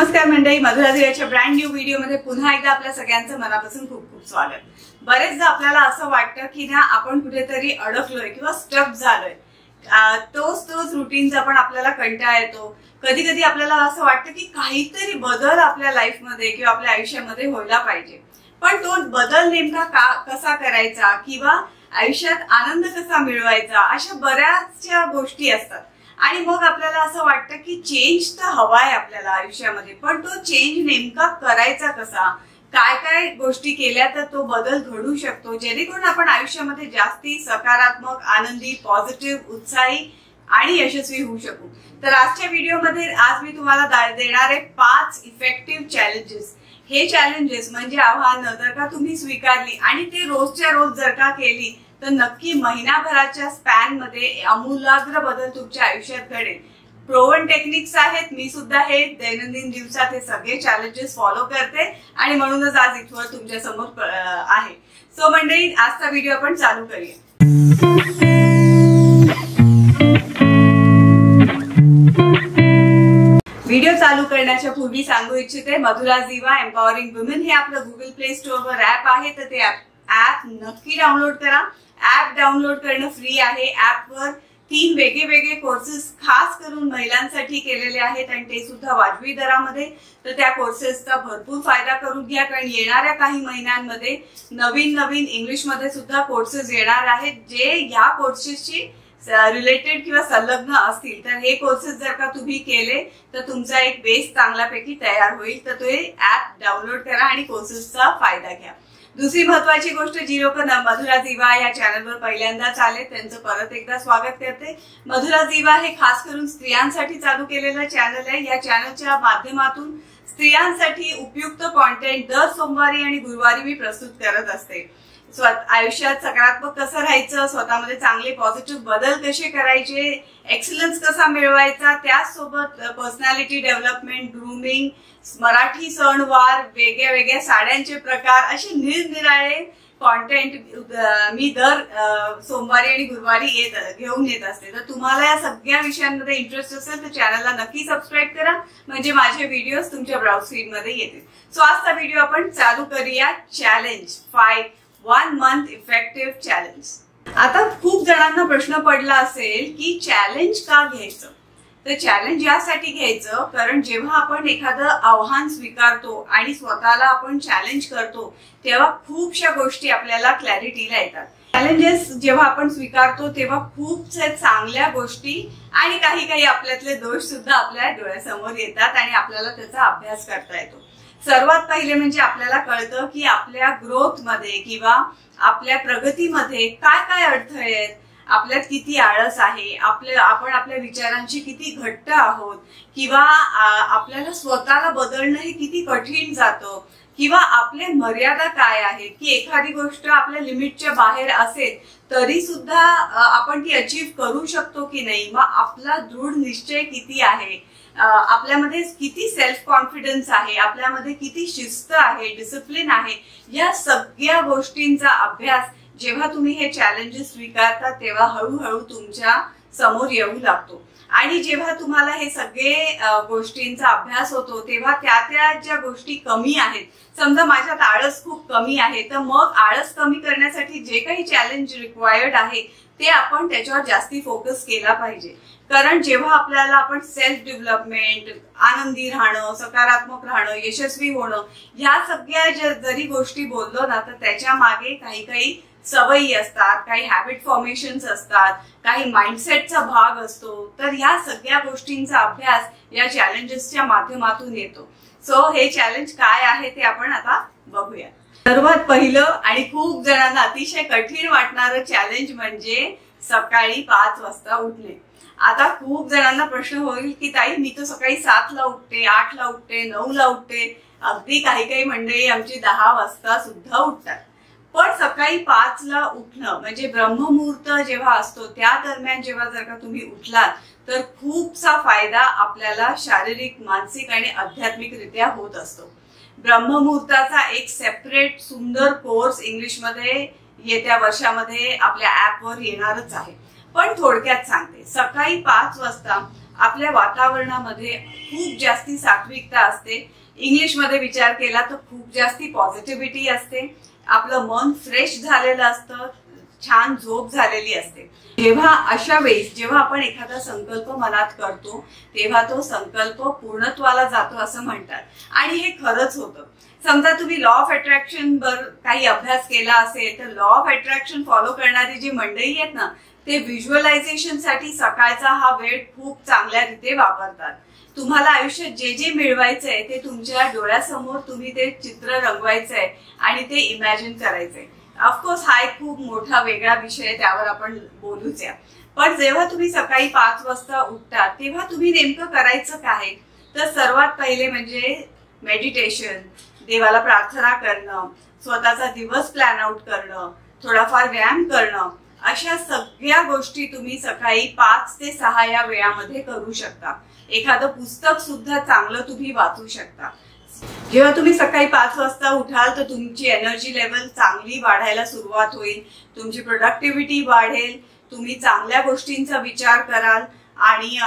नमस्कार मंडळी, Madhura दिव्याच्या brand new video मध्ये पुन्हा एकदा आपल्या सगळ्यांचं मनापासून खूप खूप स्वागत। बरेचदा आपल्याला असं वाटतं की ना आपण कुठेतरी अडकलोय किंवा स्टक झालोय, तोच रुटीनचा पण आपल्याला कंटाळा येतो। कधी कधी आपल्याला असं वाटतं की काहीतरी बदल आपल्या लाईफ मध्ये किंवा आपल्या आयुष्यामध्ये व्हायला पाहिजे, पण तो बदल नेमका कसा करायचा किंवा आयुष्यात आनंद कसा मिळवायचा, अशा बऱ्याचशा गोष्टी असतात। आणि मग आपल्याला असं वाटतं की चेंज तर हवा आहे आपल्याला आयुष्यामध्ये, पण तो चेंज नेमका करायचा कसा, काय काय गोष्टी केल्या तर तो बदल घडू शकतो, जेणेकरून आपण आयुष्यामध्ये जास्ती सकारात्मक, आनंदी, पॉझिटिव्ह, उत्साही आणि यशस्वी होऊ शकू। तर आजच्या व्हिडिओमध्ये आज मी तुम्हाला देणार आहे 5 इफेक्टिव्ह चॅलेंजेस। हे चॅलेंजेस म्हणजे आव्हानं जर का तुम्ही स्वीकारली आणि ते रोजच्या रोज जर का केली तर नक्की महिनाभराच्या स्पॅन मध्ये आमूलाग्र बदल तुमच्या आयुष्यात घडेल। प्रोवन टेक्निक्स आहेत, मी सुद्धा हे दैनंदिन दिवसात हे सगळे चॅलेंजेस फॉलो करते आणि म्हणूनच आज इथवर तुमच्या समोर आहे। सो मंडळी, आजचा व्हिडिओ आपण चालू करूया। व्हिडिओ चालू करण्याच्या पूर्वी सांगू इच्छिते, मधुरा दिवा एम्पॉवरिंग वुमेन हे आपलं गुगल प्ले स्टोर वर ऍप आहे, तर ते ऍप नक्की डाउनलोड करा। ऍप डाउनलोड करणं फ्री आहे। ऍपवर 3 वेगवेगळे कोर्सेस खास करून महिलांसाठी केलेले आहेत आणि ते सुद्धा वाजवी दरामध्ये। तर त्या कोर्सेसचा भरपूर फायदा करून घ्या, कारण येणाऱ्या काही महिन्यांमध्ये नवीन इंग्लिश मध्ये सुद्धा कोर्सेस येणार आहेत जे या कोर्सेसची रिलेटेड किंवा संलग्न असतील। तर हे कोर्सेस जर का तुम्ही केले तर तुमचा एक बेस चांगल्यापैकी तयार होईल। तर ते ऍप डाउनलोड करा आणि कोर्सेसचा फायदा घ्या। दुसरी महत्वाची गोष्ट, जी लोक मधुरा दिवा या चॅनलवर पहिल्यांदाच आले त्यांचं परत एकदा स्वागत करते। मधुरा दिवा हे खास करून स्त्रियांसाठी चालू केलेलं चॅनल आहे। या चॅनलच्या माध्यमातून स्त्रियांसाठी उपयुक्त कॉन्टेंट दर सोमवारी आणि गुरुवारी मी प्रस्तुत करत असते। आयुष्यात सकारात्मक कसं राहायचं, स्वतःमध्ये चांगले पॉझिटिव्ह बदल कसे करायचे, एक्सलन्स कसा मिळवायचा, त्याचसोबत पर्सनॅलिटी डेव्हलपमेंट, ग्रूमिंग, मराठी सणवार, वेगळ्या साड्यांचे प्रकार, असे निरनिराळे कॉन्टेंट मी दर सोमवारी आणि गुरुवारी घेऊन येत असते। तर तुम्हाला या सगळ्या विषयांमध्ये इंटरेस्ट असेल तर चॅनलला नक्की सबस्क्राईब करा, म्हणजे माझे व्हिडिओज तुमच्या ब्राउझ फीड मध्ये येतील। सो आजचा व्हिडिओ आपण चालू करूया। Challenge 5 1 month effective challenge. आता खूप जणांना प्रश्न पडला असेल की चॅलेंज का घ्यायचं। तर चॅलेंज यासाठी घ्यायचं कारण जेव्हा आपण एखादं आव्हान स्वीकारतो आणि स्वतःला आपण चॅलेंज करतो तेव्हा खूपशा गोष्टी आपल्याला क्लॅरिटीला येतात। चॅलेंजेस जेव्हा आपण स्वीकारतो तेव्हा खूप चांगल्या गोष्टी आणि काही आपल्यातले दोष सुद्धा आपल्या डोळ्यासमोर येतात आणि आपल्याला त्याचा अभ्यास करता येतो। सर्वात पहिले म्हणजे आपल्याला कळतं की आपल्या ग्रोथ मध्ये किंवा आपल्या प्रगतीमध्ये काय अडथळे आहेत, आपल्यात किती आळस आहे, आपण आपल्या विचारांशी किती घट्ट आहोत, किंवा आपल्याला स्वतःला बदलणं हे किती कठीण जातं, किंवा आपले मर्यादा काय आहेत, की एखादी गोष्ट आपल्या लिमिटच्या बाहेर असेल तरी सुद्धा आपण ती अचीव्ह करू शकतो की नाही, मग आपला दृढ निश्चय किती आहे, आपल्यामध्ये किती सेल्फ कॉन्फिडन्स आहे, आपल्यामध्ये किती शिस्त आहे, डिसिप्लिन आहे, या सगळ्या गोष्टींचा अभ्यास जेव्हा तुम्ही हे चॅलेंजेस स्वीकारता तेव्हा हळूहळू तुमच्या समोर येऊ लागतो। आणि जेव्हा तुम्हाला हे सगळे गोष्टींचा अभ्यास होतो तेव्हा त्या ज्या गोष्टी कमी आहेत, समजा माझ्यात आळस खूप कमी आहे, तर मग आळस कमी करण्यासाठी जे काही चॅलेंज रिक्वायर्ड आहे ते आपण त्याच्यावर जास्ती फोकस केला पाहिजे। कारण जेव्हा आपल्याला आपण सेल्फ डेव्हलपमेंट, आनंदी राहणं, सकारात्मक राहणं, यशस्वी होणं, ह्या सगळ्या जरी गोष्टी बोललो ना तर त्याच्या मागे काही सवयी असतात, काही हॅबिट फॉर्मेशन्स असतात, काही माइंडसेटचा भाग असतो। तर ह्या सगळ्या गोष्टींचा अभ्यास या चॅलेंजेसच्या माध्यमातून येतो। सो हे चॅलेंज काय आहे ते आपण आता बघूया। सर्वात पहिलं आणि खूप जणांना अतिशय कठीण वाटणारं चॅलेंज म्हणजे सकाळी 5 वाजता उठणे। आता खूप जणांना प्रश्न होईल की ताई, मी तर सकाळी 7 ला उठते, 8 ला उठते, 9 ला उठते, अगदी काही मंडळी आमची 10 वाजता सुद्धा उठतात। पण सकाळी 5 ला उठणं म्हणजे ब्रह्ममुहूर्त जेव्हा असतो त्या दरम्यान जेव्हा जर का तुम्ही उठलात तर खूपसा फायदा आपल्याला शारीरिक, मानसिक आणि आध्यात्मिकरित्या होत असतो। ब्रह्ममुहूर्ताचा एक सेपरेट सुंदर कोर्स इंग्लिशमध्ये येत्या वर्षामध्ये आपल्या ऍपवर येणारच आहे, पण थोडक्यात सांगते। सकाळी 5 वाजता आपल्या वातावरणामध्ये खूप जास्ती सात्विकता असते. इंग्लिश मध्ये विचार केला तर खूप जास्ती पॉझिटिव्हिटी असते. आपलं मन फ्रेश झालेलं असतं, छान झोप झालेली असते. जेव्हा अशा वेळेस जेव्हा आपण एखादा संकल्प मनात करतो तेव्हा तो संकल्प पूर्णत्वाला जातो असं म्हणतात आणि हे खरंच होतं. समजा तुम्ही लॉ ऑफ अट्रॅक्शन वर काही अभ्यास केला असेल तर लॉ ऑफ अट्रॅक्शन फॉलो करणारी जी मंडळी आहेत ना ते व्हिज्युअलायझेशन साठी सकाळचा हा वेळ खूप चांगल्या रीते वापरतात. तुम्हाला आयुष्यात जे जे मिळवायचंय ते तुमच्या डोळ्यासमोर तुम्ही ते चित्र रंगवायचंय आणि ते इमॅजिन करायचंय. ऑफकोर्स हा एक खूप मोठा वेगळा विषय आहे, त्यावर आपण बोलूच या. पण जेव्हा तुम्ही सकाळी 5 वाजता उठता तेव्हा तुम्ही नेमकं करायचं काय तर सर्वात पहिले म्हणजे मेडिटेशन, देवाला प्रार्थना करणं, स्वतःचा दिवस प्लॅन आउट करणं, थोडाफार व्यायाम करणं, अशा सगळ्या गोष्टी तुम्ही सकाळी 5 ते 6 या वेळामध्ये करू शकता. एखादं पुस्तक सुद्धा चांगलं तुम्ही वाचू शकता. जेव्हा तुम्ही सकाळी 5 वाजता उठाल तर तुमची एनर्जी लेवल चांगली वाढायला सुरुवात होईल, तुमची प्रोडक्टिव्हिटी वाढेल, तुम्ही चांगल्या गोष्टींचा विचार कराल आणि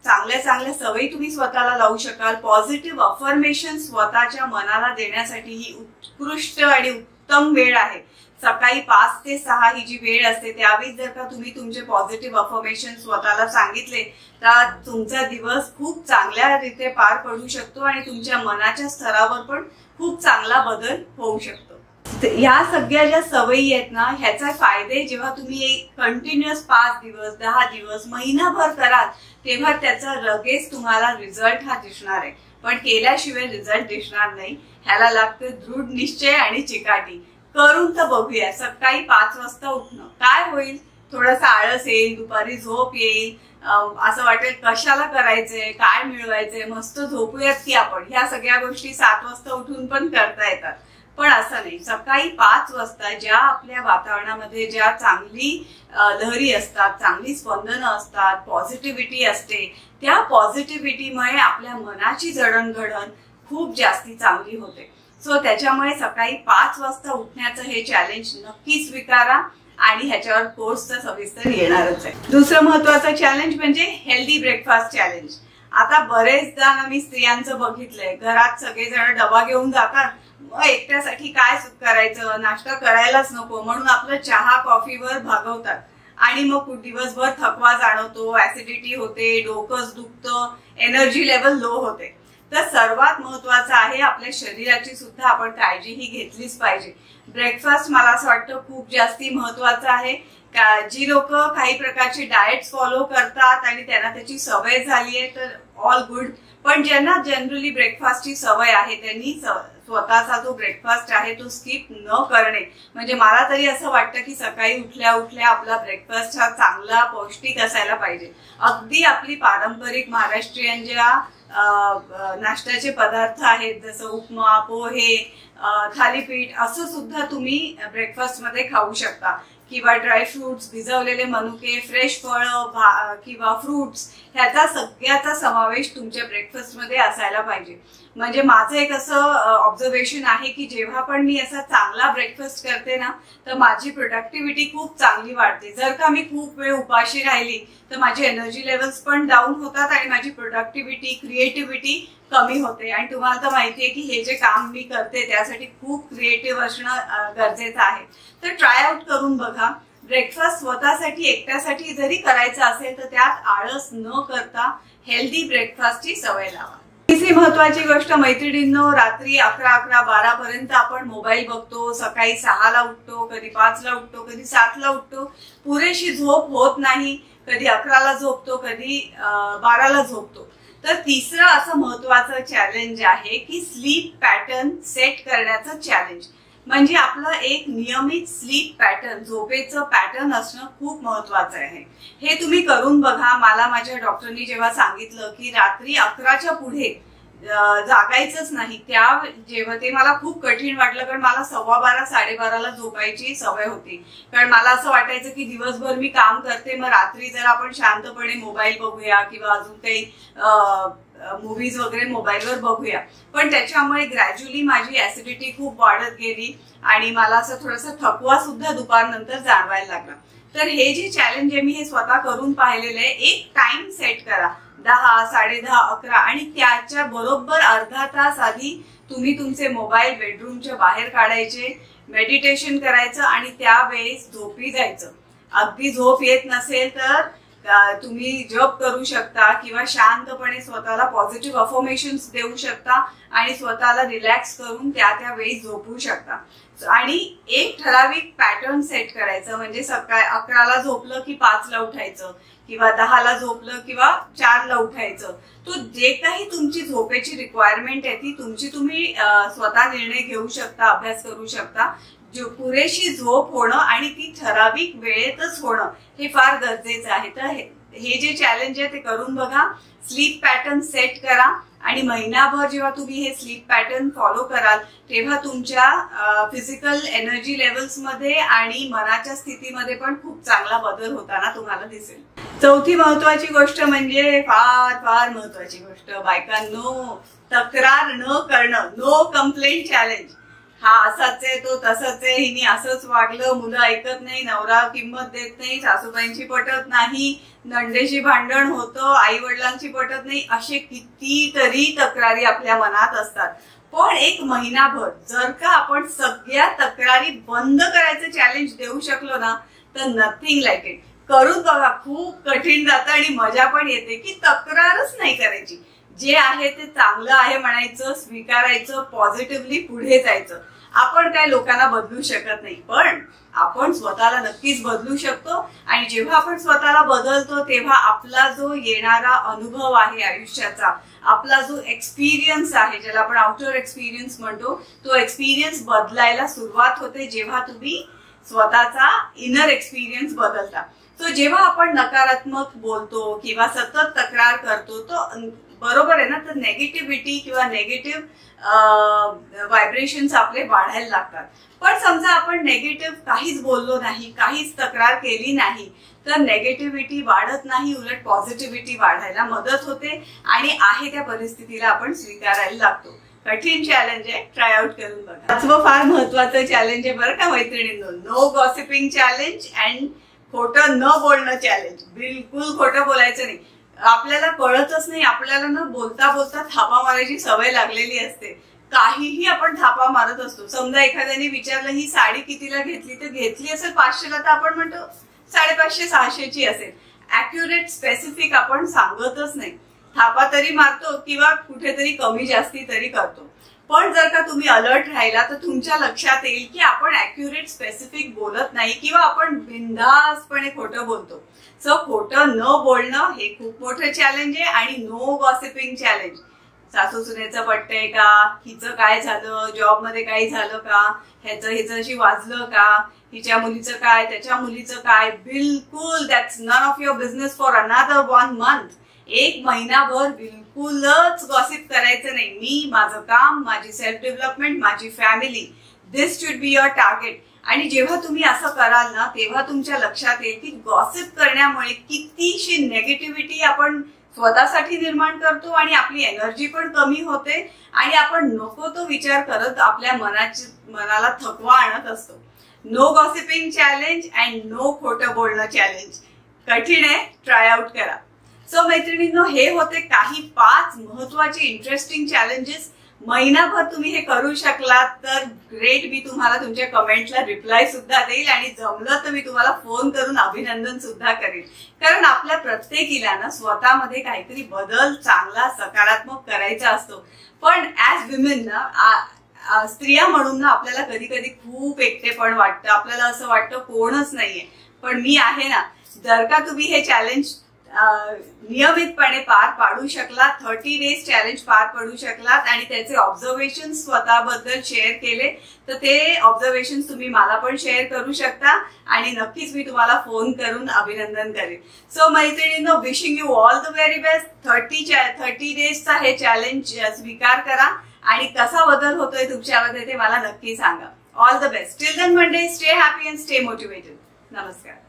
चांगल्या चांगल्या सवयी तुम्ही स्वतःला लावू शकाल. पॉझिटिव्ह अफर्मेशन स्वतःच्या मनाला देण्यासाठी ही उत्कृष्ट आणि उत्तम वेळ आहे. सकाळी 5 ते 6 ही जी वेळ असते त्यावेळी जर का तुम्ही तुमचे पॉझिटिव्ह अफर्मेशन स्वतःला सांगितले तर तुमचा दिवस खूप चांगल्या रीते पार पडू शकतो आणि तुमच्या मनाच्या स्तरावर पण खूप चांगला बदल होऊ शकतो. ह्या सगळ्या ज्या सवयी आहेत ना ह्याचा फायदे जेव्हा तुम्ही कंटिन्युअस 5 दिवस 10 दिवस महिनाभर कराल तेव्हा त्याचा लगेच तुम्हाला रिझल्ट हा दिसणार आहे. पण केल्याशिवाय रिझल्ट दिसणार नाही. ह्याला लागतं दृढ निश्चय आणि चिकाटी. करून तर बघूया. सकाळी 5 वाजता उठणं काय होईल, थोडासा आळस येईल, दुपारी झोप येईल, असं वाटेल कशाला करायचंय, काय मिळवायचंय, मस्त झोपूयात की आपण. ह्या सगळ्या गोष्टी 7 वाजता उठून पण करता येतात. पण असं नाही. सकाळी 5 वाजता ज्या आपल्या वातावरणामध्ये ज्या चांगली लहरी असतात, चांगली स्पंदनं असतात, पॉझिटिव्हिटी असते, त्या पॉझिटिव्हिटीमुळे आपल्या मनाची जडणघडण खूप जास्ती चांगली होते. सो त्याच्यामुळे सकाळी 5 वाजता उठण्याचं हे चॅलेंज नक्की स्वीकारा आणि ह्याच्यावर कोर्स तर सविस्तर येणारच आहे. दुसरं महत्वाचं चॅलेंज म्हणजे हेल्दी ब्रेकफास्ट चॅलेंज. आता बरेचदा मी स्त्रियांचं बघितलंय, घरात सगळेजण डबा घेऊन जातात, मग एकट्यासाठी काय करायचं, नाश्ता करायलाच नको म्हणून आपलं चहा कॉफीवर भागवतात आणि मग दिवसभर थकवा जाणवतो, ऍसिडिटी होते, डोकंच दुखतं, एनर्जी लेवल लो होते. तर सर्वात महत्वाचं आहे आपल्या शरीराची सुद्धा आपण काळजी ही घेतलीच पाहिजे. ब्रेकफास्ट मला असं वाटतं खूप जास्ती महत्वाचं आहे. जी लोक काही प्रकारचे डाएट्स फॉलो करतात आणि त्यांना त्याची सवय झाली आहे तर ऑल गुड. पण ज्यांना जनरली ब्रेकफास्टची सवय आहे त्यांनी स्वतःचा जो ब्रेकफास्ट आहे तो स्किप न करणे. म्हणजे मला तरी असं वाटतं की सकाळी उठल्या उठल्या आपला ब्रेकफास्ट हा चांगला पौष्टिक असायला पाहिजे. अगदी आपली पारंपरिक महाराष्ट्रीयन ज्या नाश्त्याचे पदार्थ आहेत जसं उपमा, पोहे, थालीपीठ असं सुद्धा तुम्ही ब्रेकफास्ट मध्ये खाऊ शकता किंवा ड्रायफ्रुट्स, भिजवलेले मनुके, फ्रेश फळं किंवा फ्रुट्स ह्याचा सगळ्याचा समावेश तुमच्या ब्रेकफास्ट मध्ये असायला पाहिजे. म्हणजे माझं एक असं ऑब्झर्वेशन आहे की जेव्हा पण मी असा चांगला ब्रेकफास्ट करते ना तर माझी प्रोडक्टिव्हिटी खूप चांगली वाढते. जर का मी खूप वेळ उपाशी राहिली तर माझी एनर्जी लेवल्स पण डाऊन होतात आणि माझी प्रोडक्टिव्हिटी, क्रिएटिव्हिटी कमी होते. आणि तुम्हाला तर माहितीये की हे जे काम मी करते त्यासाठी खूप क्रिएटिव्ह असणं गरजेचं आहे. तर ट्राय आउट करून बघा. ब्रेकफास्ट स्वतःसाठी एकट्यासाठी जरी करायचं असेल तर त्यात आळस न करता हेल्दी ब्रेकफास्टची सवय लावा. तिसरी महत्वाची गोष्ट मैत्रिणींनो, रात्री 11-12 पर्यंत आपण मोबाईल बघतो, सकाळी 6 ला उठतो, कधी 5 ला उठतो, कधी 7 ला उठतो, पुरेशी झोप होत नाही, कधी 11 ला झोपतो, कधी 12 ला झोपतो. तर तिसरं असं महत्वाचं चॅलेंज आहे की स्लीप पॅटर्न सेट करण्याचं चॅलेंज. म्हणजे आपलं एक नियमित स्लीप पॅटर्न, झोपेचं पॅटर्न असणं खूप महत्वाचं आहे. हे तुम्ही करून बघा. मला माझ्या डॉक्टरनी जेव्हा सांगितलं की रात्री 11च्या पुढे जागायचंच नाही जेव्हा ते मला खूप कठीण वाटलं. कारण मला 12:15 12:30 झोपायची सवय होती. कारण मला असं वाटायचं की दिवसभर मी काम करते, मग रात्री जर आपण शांतपणे मोबाईल बघूया किंवा अजून काही मूवीज वगैरे मोबाईलवर बघूया. पण त्याच्यामुळे ग्रॅज्युअली माझी ऍसिडिटी खूप वाढत गेली आणि मला असं थोडासा थकवा सुद्धा दुपारनंतर जाणवायला लागला. तर हे जे चॅलेंज आहे मी हे स्वतः करून पाहिलेलं आहे. एक टाइम सेट करा. 10, 10:30, 11 आणि त्याच्या बरोबर अर्धा तास आधी तुम्ही तुमचे मोबाईल बेडरूमच्या बाहेर काढायचे, मेडिटेशन करायचं आणि त्यावेळेस झोपी जायचं. अगदी झोप येत नसेल तर तुम्ही जप करू शकता किंवा शांतपणे स्वतःला पॉझिटिव्ह अफर्मेशन्स देऊ शकता आणि स्वतःला रिलॅक्स करून त्या वेळी झोपू शकता. आणि एक ठराविक पॅटर्न सेट करायचं, म्हणजे सकाळी 11ला झोपलं की 5ला उठायचं किंवा 10ला झोपलं किंवा 4ला उठायचं. तो जे काही तुमची झोपेची रिक्वायरमेंट आहे ती तुम्ही स्वतः निर्णय घेऊ शकता, अभ्यास करू शकता. पुरेशी झोप होणं आणि ती ठराविक वेळेतच होणं हे फार गरजेचं आहे. तर हे जे चॅलेंज आहे ते करून बघा. स्लीप पॅटर्न सेट करा आणि महिनाभर जेव्हा तुम्ही हे स्लीप पॅटर्न फॉलो कराल तेव्हा तुमच्या फिजिकल एनर्जी लेवल्स मध्ये आणि मनाच्या स्थितीमध्ये पण खूप चांगला बदल होताना तुम्हाला दिसेल. चौथी महत्वाची गोष्ट म्हणजे फार फार महत्वाची गोष्ट, बायकांनो, तक्रार न करणं. No complaint challenge. हा असाच आहे, तो तसंच आहे, हिने असंच वागलं, मुलं ऐकत नाही, नवरा किंमत देत नाही, सासूबाईंची पटत नाही, नंदेशी भांडण होतं, आई वडिलांची पटत नाही, असे कितीतरी तक्रारी आपल्या मनात असतात. पण एक महिनाभर जर का आपण सगळ्या तक्रारी बंद करायचं चॅलेंज देऊ शकलो ना तर नथिंग लाईक इट. करून बघा. खूप कठीण जातं आणि मजा पण येते की तक्रारच नाही करायची. जे आहे ते चांगलं आहे म्हणायचं, स्वीकारायचं, पॉझिटिव्हली पुढे जायचं. आपण काय लोकांना बदलू शकत नाही, पण आपण स्वतःला नक्कीच बदलू शकतो. आणि जेव्हा आपण स्वतःला बदलतो तेव्हा आपला जो येणारा अनुभव आहे आयुष्याचा, आपला जो एक्सपिरियन्स आहे, ज्याला आपण आउटर एक्सपिरियन्स म्हणतो, तो एक्सपिरियन्स बदलायला सुरुवात होते जेव्हा तुम्ही स्वतःचा इनर एक्सपिरियन्स बदलता. सो जेव्हा आपण नकारात्मक बोलतो किंवा सतत तक्रार करतो तो बरोबर आहे ना, तर नेगेटिव्हिटी किंवा नेगेटिव्ह व्हायब्रेशन्स आपले वाढायला लागतात. पण समजा आपण नेगेटिव्ह काहीच बोललो नाही, काहीच तक्रार केली नाही, तर नेगेटिव्हिटी वाढत नाही, उलट पॉझिटिव्हिटी वाढायला मदत होते आणि आहे त्या परिस्थितीला आपण स्वीकारायला लागतो. कठीण चॅलेंज आहे, ट्राय आउट करून बघा. 5वं फार महत्वाचं चॅलेंज आहे बरं का मैत्रिणींनो, नो गॉसिपिंग चॅलेंज अँड खोटं न बोलणं चॅलेंज. बिलकुल खोटं बोलायचं नाही. आपल्याला कळतच नाही, आपल्याला ना बोलता बोलता थापा मारायची सवय लागलेली असते. काहीही आपण थापा मारत असतो. समजा एखाद्याने विचारलं ही साडी कितीला घेतली, तर घेतली असेल 500ला, तर आपण म्हणतो 550-600ची असेल. ऍक्युरेट स्पेसिफिक आपण सांगतच नाही. थापा तरी मारतो किंवा कुठेतरी कमी जास्ती तरी करतो. पण जर का तुम्ही अलर्ट राहिला तर तुमच्या लक्षात येईल की आपण ऍक्युरेट स्पेसिफिक बोलत नाही किंवा आपण बिनधास्तपणे खोटं बोलतो. सो खोटं न बोलणं हे खूप मोठं चॅलेंज आहे. आणि नो गॉसिपिंग चॅलेंज. सासू सुनेचं पटतंय का, हिचं काय झालं, जॉब मध्ये काही झालं का, हिच्याशी वाजलं का, हिच्या मुलीचं काय, त्याच्या मुलीचं काय, बिलकुल that's none of your business for another 1 month. 1 महिनाभर बिलकुलच गॉसिप करायचं नाही. मी, माझं काम, माझी सेल्फ डेव्हलपमेंट, माझी family, this should be your target. आणि जेव्हा तुम्ही असं कराल ना तेव्हा तुमच्या लक्षात येईल की गॉसिप करण्यामुळे कितीशी नेगेटिव्हिटी आपण स्वतःसाठी निर्माण करतो आणि आपली एनर्जी पण कमी होते आणि आपण नको तो विचार करत आपल्या मनाला थकवा आणत असतो. No gossiping challenge and no खोटं बोलणं चॅलेंज. कठीण आहे, ट्राय आउट करा. सो मैत्रिणींनो, हे होते काही 5 महत्वाचे इंटरेस्टिंग चॅलेंजेस. महिनाभर तुम्ही हे करू शकलात तर ग्रेट. मी तुम्हाला तुमच्या कमेंटला रिप्लाय सुद्धा देईल आणि जमलं तर मी तुम्हाला फोन करून अभिनंदन सुद्धा करेन. कारण आपल्या प्रत्येकीला ना स्वतःमध्ये काहीतरी बदल चांगला सकारात्मक करायचा असतो. पण ऍज विमेन ना, स्त्रिया म्हणून ना आपल्याला कधी कधी खूप एकटेपण वाटतं. आपल्याला असं वाटतं कोणच नाहीये. पण मी आहे ना. जर का तुम्ही हे चॅलेंज नियमितपणे पार पाडू शकलात, 30 डेज चॅलेंज पार पाडू शकलात आणि त्याचे ऑब्झर्वेशन स्वतःबद्दल शेअर केले तर ते ऑब्झर्वेशन तुम्ही मला पण शेअर करू शकता आणि नक्कीच मी तुम्हाला फोन करून अभिनंदन करेन. सो मैत्रिणींनो, wishing you all the very best. 30 डेजचा हे चॅलेंज स्वीकार करा आणि कसा बदल होतोय तुमच्यामध्ये ते मला नक्की सांगा. All the best. Till then Monday, stay happy and stay motivated. नमस्कार.